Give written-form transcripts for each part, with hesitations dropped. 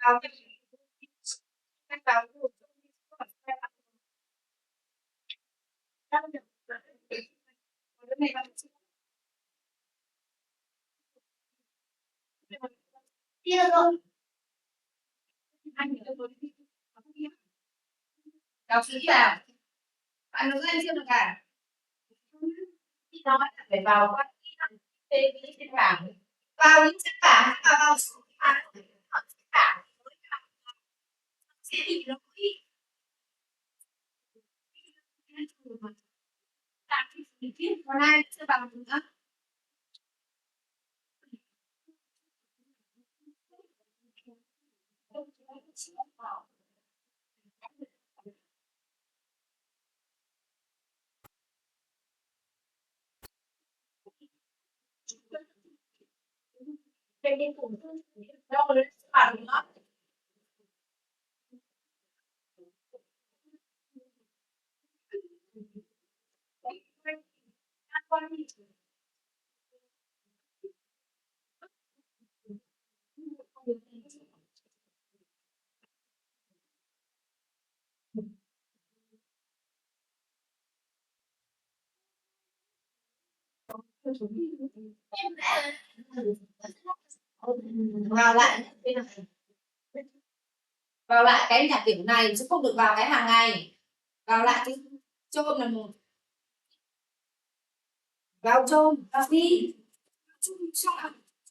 vào cái vào kia rồi anh đọc kỹ vào bạn nó lên chưa được cả thì nó phải vào các cái trên bảng vào những trên bảng vào trên bảng sẽ bị nó ít còn ai chưa bằng nữa cái đi cùng đâu đấy bằng nữa vào lại vào lại cái nhạc điểm này chứ không được vào cái hàng ngày vào lại cái chôm là một vào chôm vào đi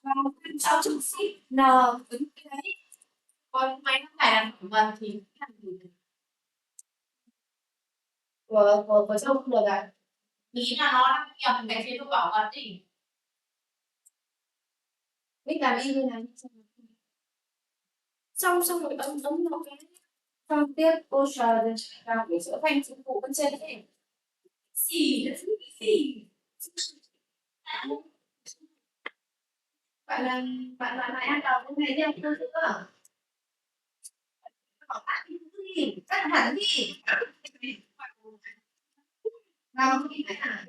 vào trong chôm ship n ứng cái đấy còn máy nó phải làm phỏng vấn thì của chôm không được ạ ý là nó đăng nhập cái chế độ bảo mật đi biết làm y như này xong rồi ấn nó cái xong tiếp cô chờ vào cái chỗ thanh dụng cụ bên trên ấy gì gì bạn lại ăn đầu cái này đi chưa bảo bạn đi cắt hẳn đi vào cái này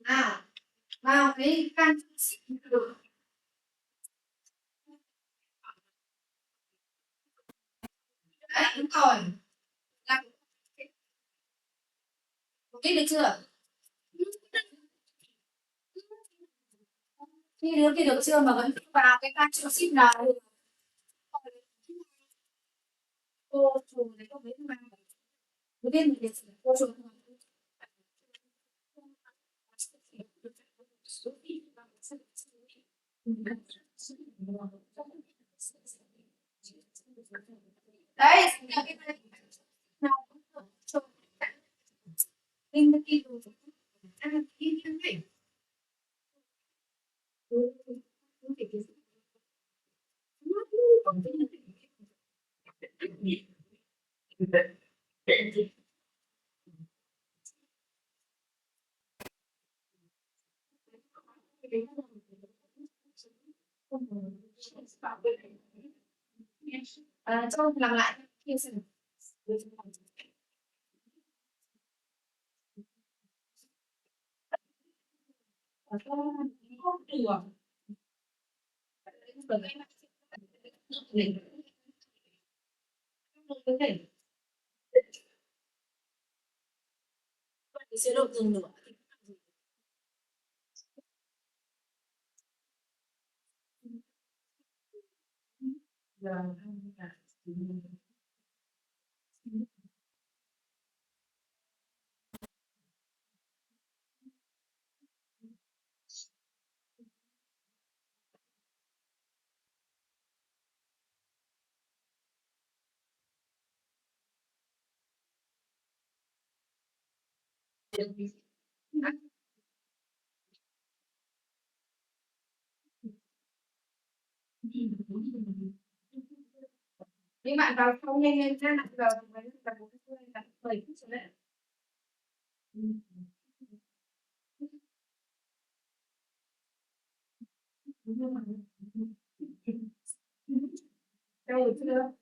nào vào cái can được đấy đúng rồi làm ok được chưa khi được chưa mà vẫn vào cái can ship nào cô chủ đấy có mấy mà đầu tiên mình cô chủ đấy là cái này nào linh cái ăn cái cho làm lại kia xem không được chế độ dừng nữa những bạn vào không nhanh nhanh ra giờ mới tập một cái 7 phút rồi đấy đâu chưa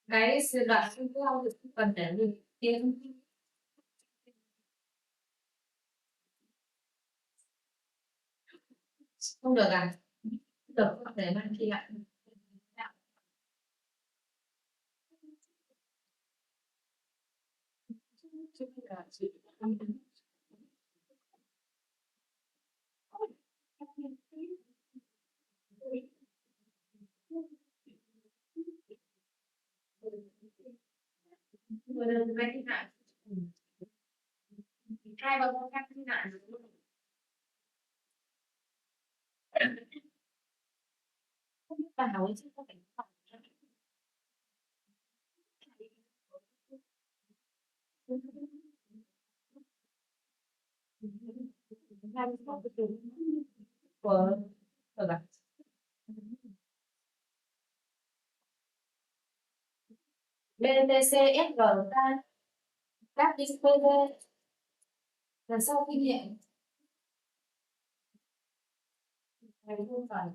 cái đoạn không theo được cần để mình tiến Không được à? Được không thể mang đi lại. Người đơn mang đi lại. Hai ba con khác đi lại. Không biết bảo ấy chứ không phải bảo. Hai ba con của được à? BTC SG ta các XPV lần sau kinh nghiệm này không phải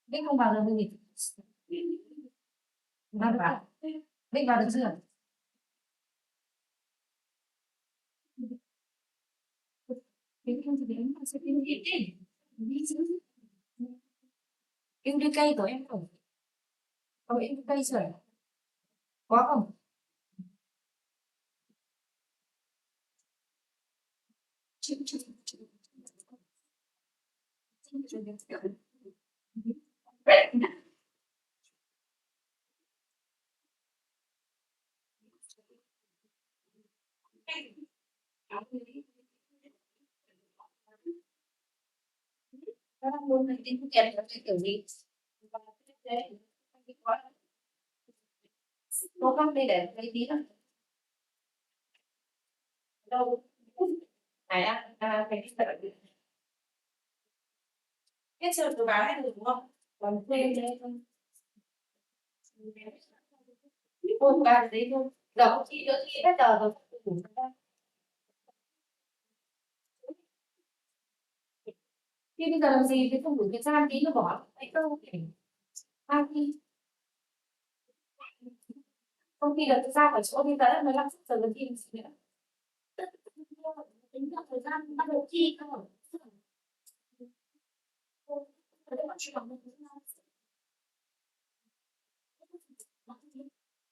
biết không vào được gì vào được à? Biết vào được chưa? Biết không thì em sẽ tin ít đi. Em đi cây của em không? Có em đi cây sửa có không? Chịu. Các bạn muốn tính tiền là kiểu gì? Có không đây để lấy tí nữa. Đâu? Này phải đi đợi. Hết giờ tôi báo hết rồi đúng không? Còn thuê đây không? Ôi ba đấy thôi. Giờ không chị đỡ chị hết giờ rồi. Thì bây giờ làm gì thì không đủ thời gian tí nó bỏ đấy đâu để mang đi. Công ty là ra khỏi chỗ đi tới 15 phút giờ gần đi gì nữa. Tính ra thời gian bắt đầu thi cơ.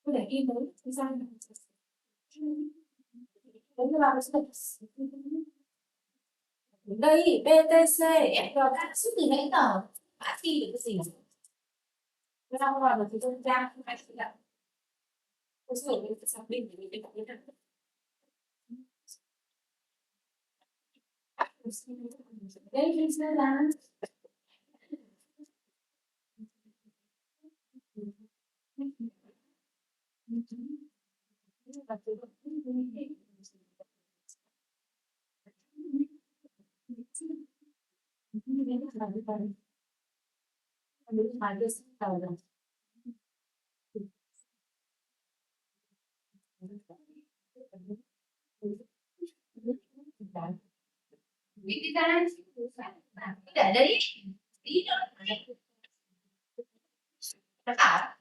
Tôi để in đấy, thời gian. Đấy là đây BTC FG suốt từ nãy giờ đã thi được cái gì? Tôi đang vào được thì tôi ra không phải là tôi sử dụng cái xác định để mình được như thế nào. Đây thì sẽ là cái ra để đấy tí nữa nó bảo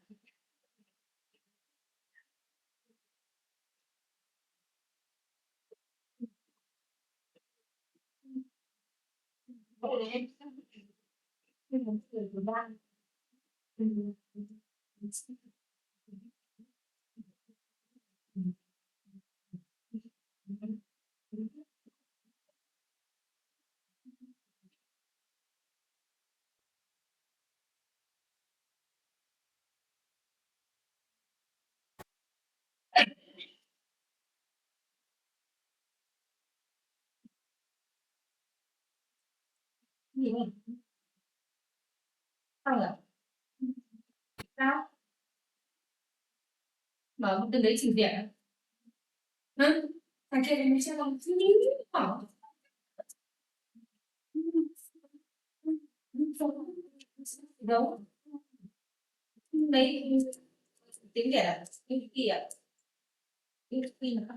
gì này không à sao mở từ đấy trình diện hả thằng kia mình sẽ làm thứ bỏ đâu đấy tiếng Việt à cái kia cái là khác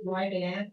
Ngoài nè.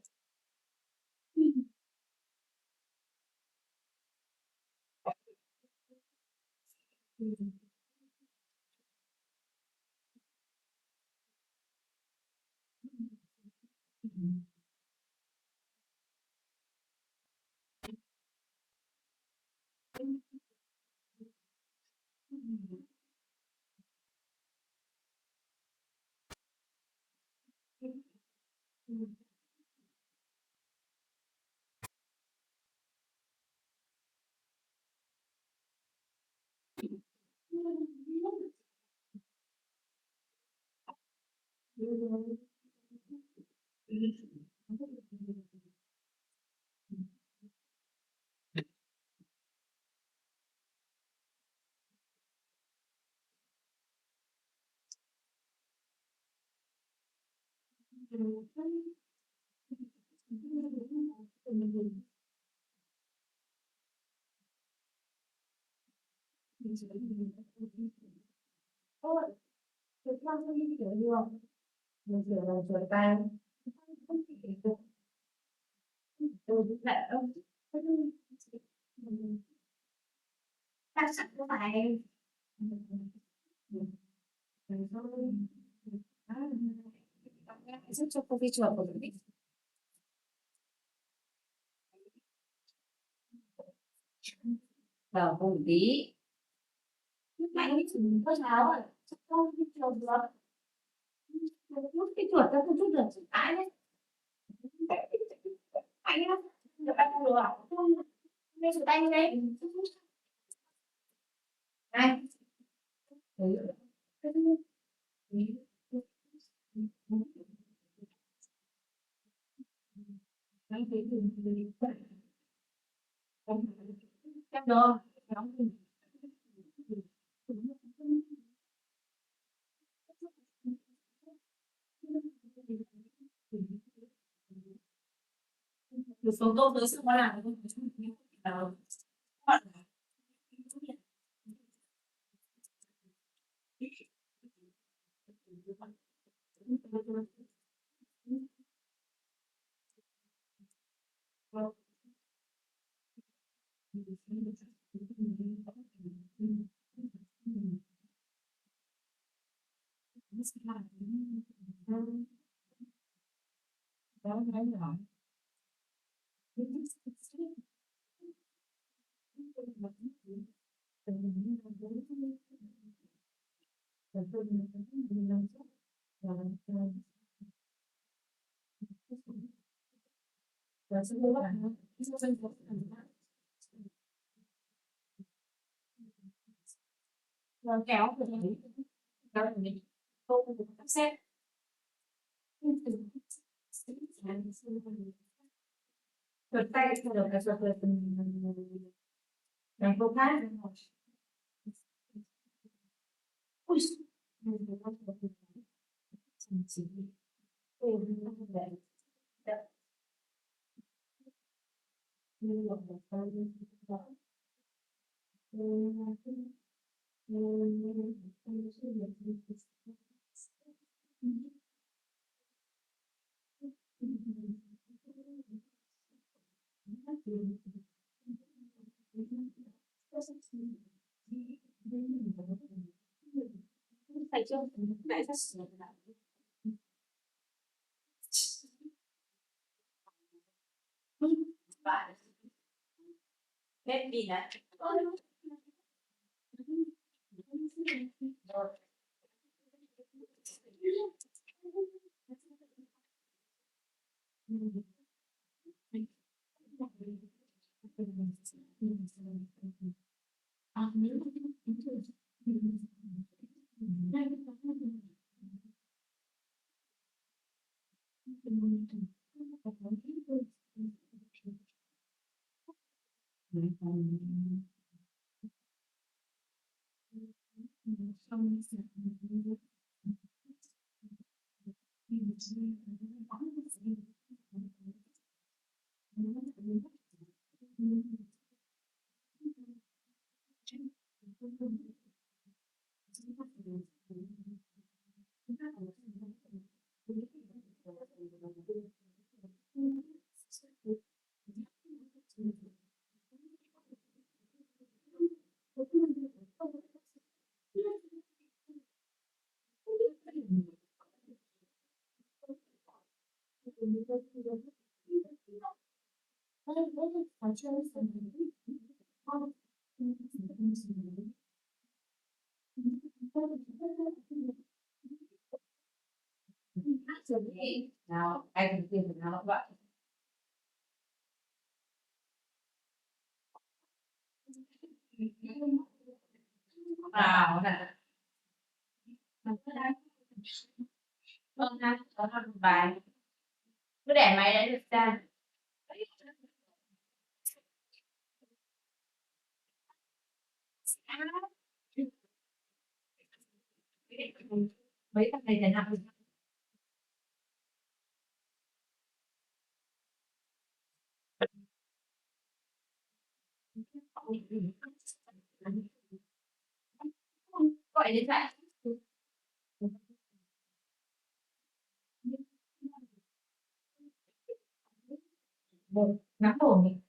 Tác sắc của bạn giúp cho cô visual của mình vào vùng tí lúc này nó chỉ có sao rồi không visual được lúc cái chuột ra tôi chút được chỉ cái đấy anh á được ăn được à không nên sửa tay đây này chắc được Son todos esos para kéo xét Rồi tay được cái sợi đánh vô khác ui phải chưa lại rất sửa lại bạn biết gì nè nào ai cần tiền thì nào vậy nào nè vâng ha có một bài cứ để máy đấy được ra mấy thằng này thế nào gọi điện thoại một ngắm ổn đi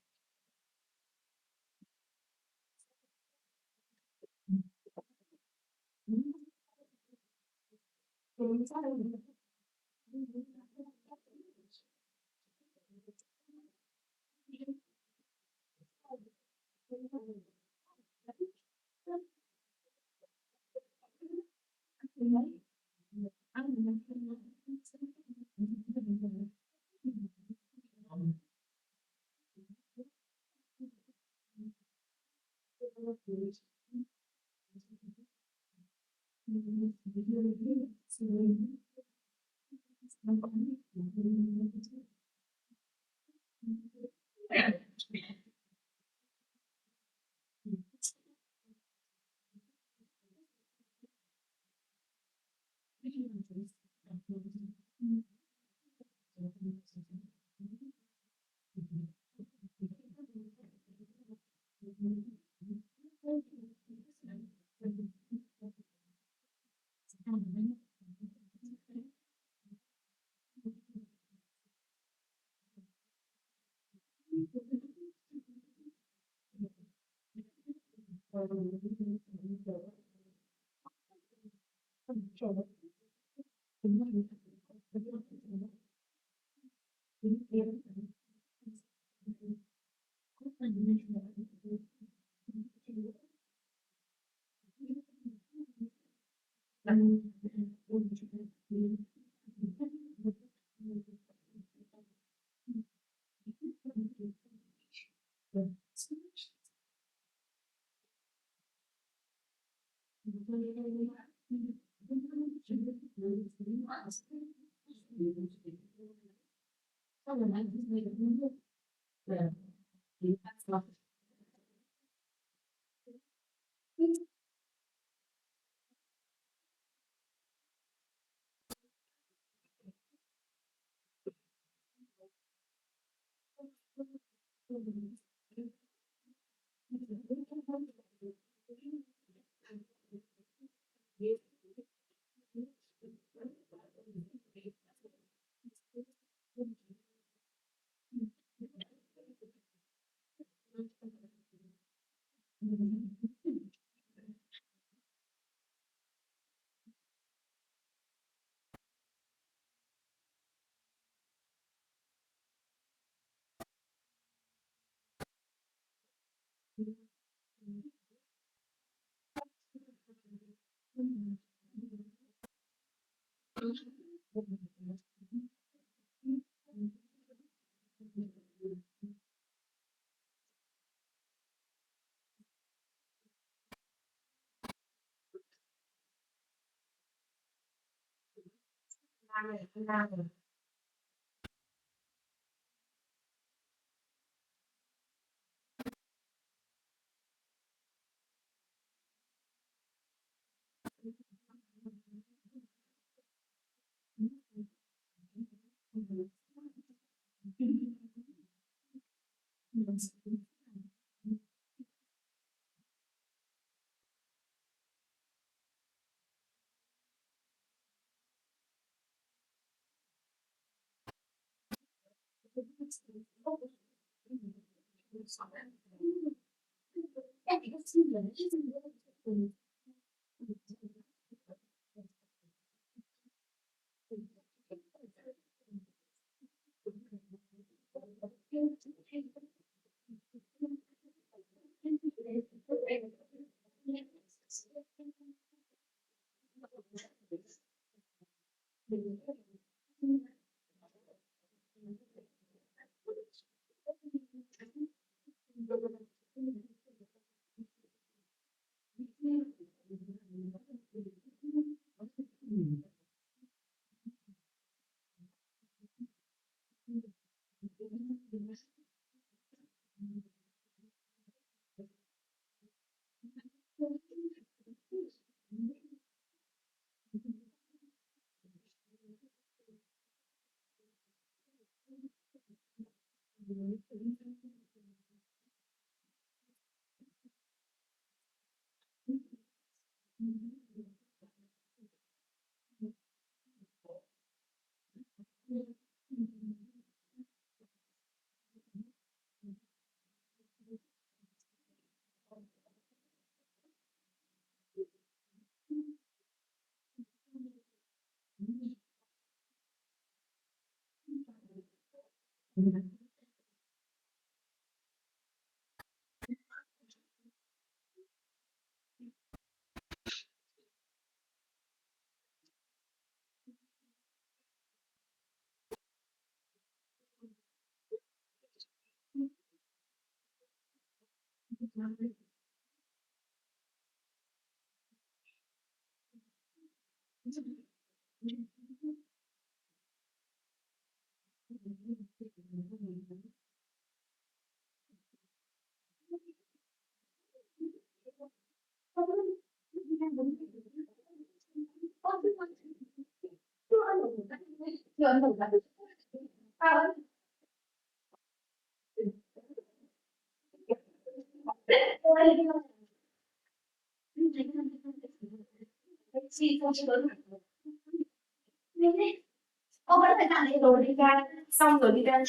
Ô, vẫn phải tặng đồ đi ra, xong rồi đi ra.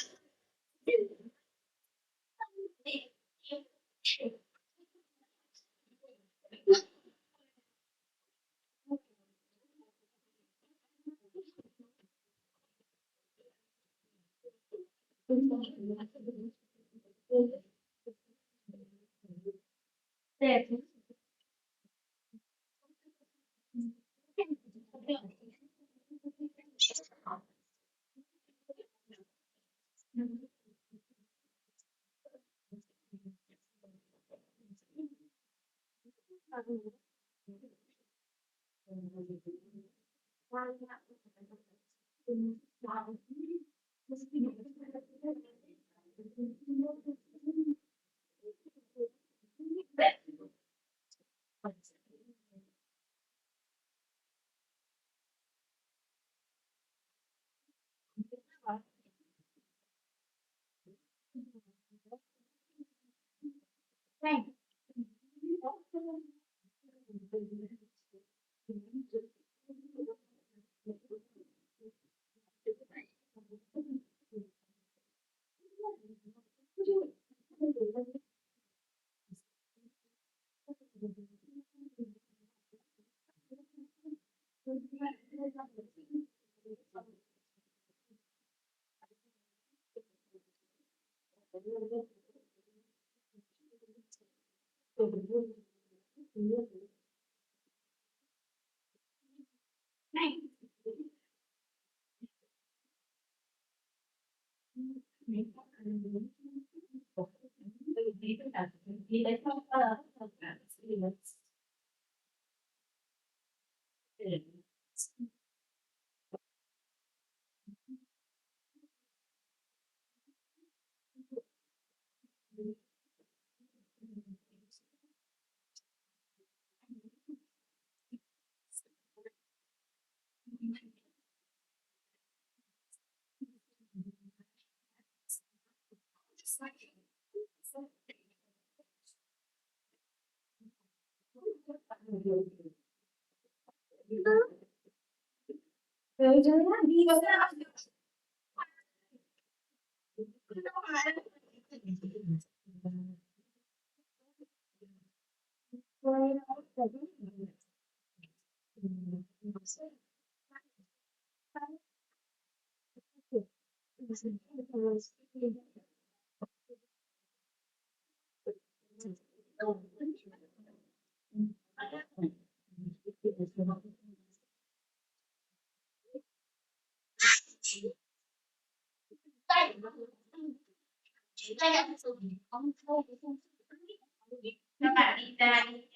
Các bạn đi ra đi.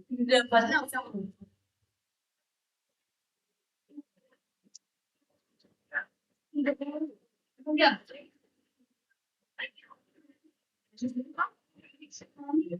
Được vấn nào xong được không được